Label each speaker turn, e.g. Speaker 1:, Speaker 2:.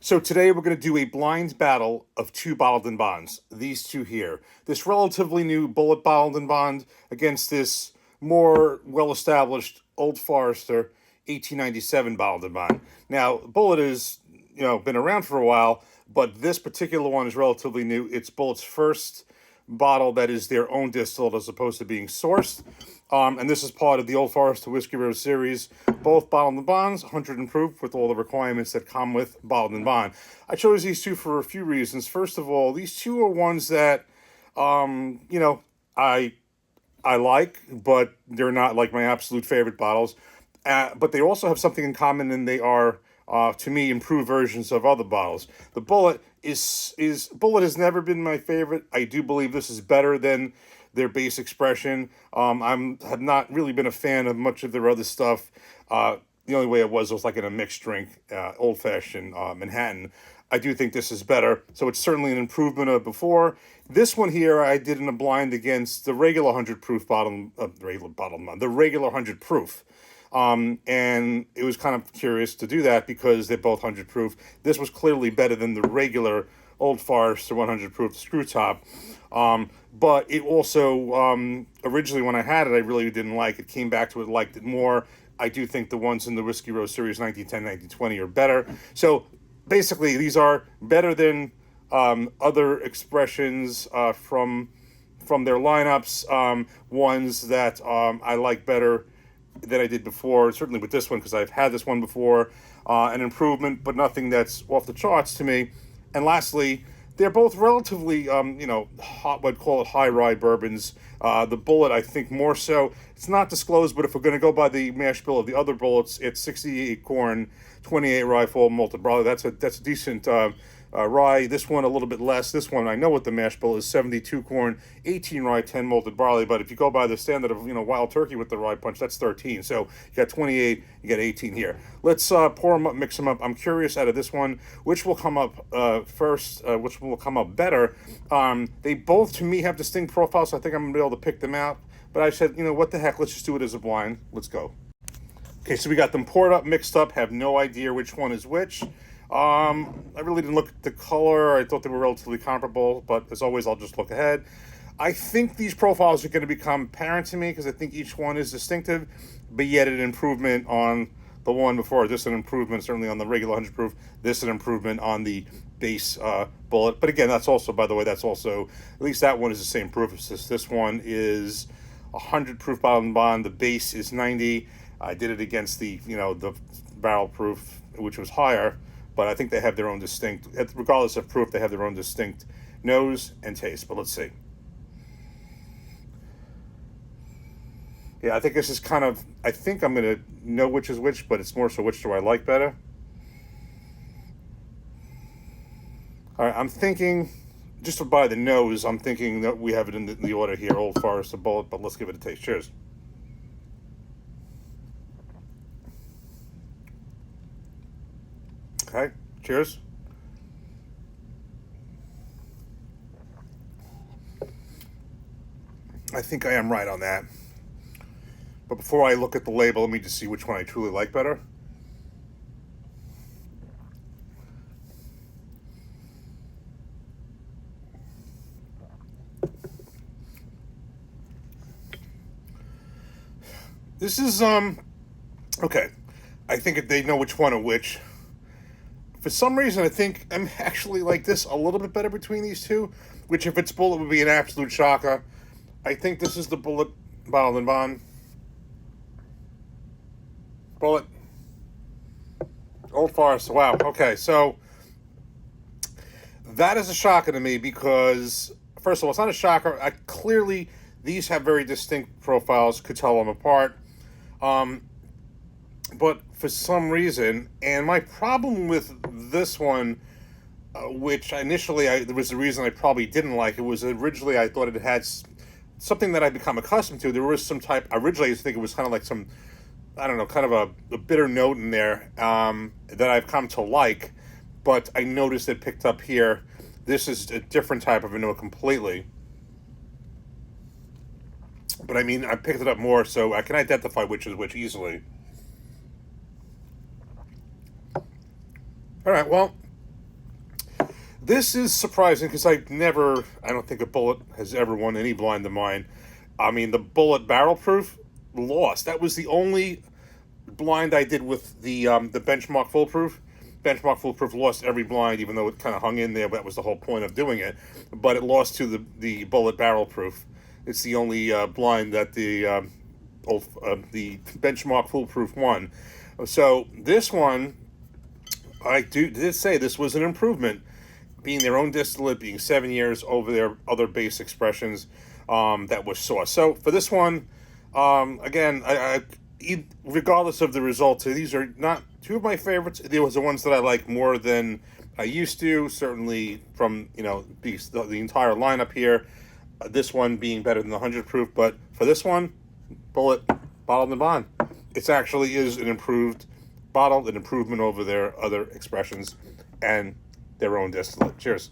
Speaker 1: So today we're going to do a blind battle of two bottled and bonds. These two here. This relatively new Bulleit bottled and bond against this more well-established Old Forester 1897 bottled and bond. Now, Bulleit is, been around for a while, but this particular one is relatively new. It's Bulleit's first bottle that is their own distillate as opposed to being sourced. And this is part of the Old Forester Whiskey Road series. Both bottled and bonds, 100 proof, with all the requirements that come with bottled and bond. I chose these two for a few reasons. First of all, these two are ones that, I like, but they're not like my absolute favorite bottles. But they also have something in common, and they are, to me, improved versions of other bottles. The Bulleit Bulleit has never been my favorite. I do believe this is better than their base expression. Have not really been a fan of much of their other stuff. The only way it was like in a mixed drink, old fashioned Manhattan. I do think this is better, so it's certainly an improvement of before. This one here, I did in a blind against the regular 100 proof the regular 100 proof. And it was kind of curious to do that because they're both 100 proof. This was clearly better than the regular Old Forester 100 proof screw top. But it also, originally when I had it, I really didn't like it. Came back to it, liked it more. I do think the ones in the Whiskey Row series 1910, 1920 are better. So basically, these are better than other expressions from their lineups. Ones that I like better than I did before, certainly with this one, because I've had this one before. An improvement, but nothing that's off the charts to me. And lastly, they're both relatively, hot, what I'd call it high rye bourbons. The Bulleit, I think, more so. It's not disclosed, but if we're going to go by the mash bill of the other Bulleits, it's 68 corn, 28 rye full malted barley. That's a decent rye. This one a little bit less. This one, I know what the mash bill is: 72 corn, 18 rye, 10 malted barley. But if you go by the standard of Wild Turkey with the rye punch, that's 13. So you got 28, you got 18 here. Let's pour them up, mix them up. I'm curious out of this one, which will come up first, which will come up better. They both, to me, have distinct profiles, so I think I'm gonna be able to pick them out. But I said, what the heck? Let's just do it as a blind. Let's go. Okay, so we got them poured up, mixed up. Have no idea which one is which. I really didn't look at the color. I thought they were relatively comparable, but as always, I'll just look ahead. I think these profiles are going to become apparent to me because I think each one is distinctive, but yet an improvement on the one before. This an improvement certainly on the regular 100 proof. This an improvement on the base Bulleit. But again, that's also, by the way, that's also, at least that one is the same proof as this. This one is 100 proof bottled and bond. The base is 90. I did it against the barrel proof, which was higher. But I think they have their own distinct, regardless of proof, they have their own distinct nose and taste. But let's see. Yeah, I think this is kind of, I think I'm going to know which is which, but it's more so which do I like better. All right, I'm thinking, just by the nose, I'm thinking that we have it in the order here, Old Forester Bulleit, but let's give it a taste. Cheers. Okay, cheers. I think I am right on that. But before I look at the label, let me just see which one I truly like better. This is, okay. I think if they know which one or which. For some reason, I think I'm actually like this a little bit better between these two, which if it's Bulleit would be an absolute shocker. I think this is the Bulleit bottled and bond. Bulleit. Old Forester. Wow. Okay, so that is a shocker to me because, first of all, it's not a shocker. Clearly, these have very distinct profiles. Could tell them apart. But for some reason, and my problem with this one, which initially there was a reason I probably didn't like it, was originally I thought it had something that I'd become accustomed to. There was some type, originally I used to think it was kind of like some, I don't know, kind of a bitter note in there that I've come to like, but I noticed it picked up here. This is a different type of a note completely. But I mean, I picked it up more, so I can identify which is which easily. All right, well, This is surprising because I don't think a Bullet has ever won any blind of mine. I mean, the Bullet Barrel Proof lost. That was the only blind I did with the Benchmark Foolproof. Benchmark Foolproof lost every blind, even though it kind of hung in there. But that was the whole point of doing it. But it lost to the Bullet Barrel Proof. It's the only blind that the Benchmark Foolproof won. So this one, I did say this was an improvement, being their own distillate, being 7 years over their other base expressions that was sourced. So for this one, again, regardless of the results, these are not two of my favorites. There was the ones that I like more than I used to. Certainly from the entire lineup here, this one being better than the 100 proof. But for this one, Bullet Bottled in Bond, it actually is an improved bottle, an improvement over their other expressions and their own distillate. Cheers.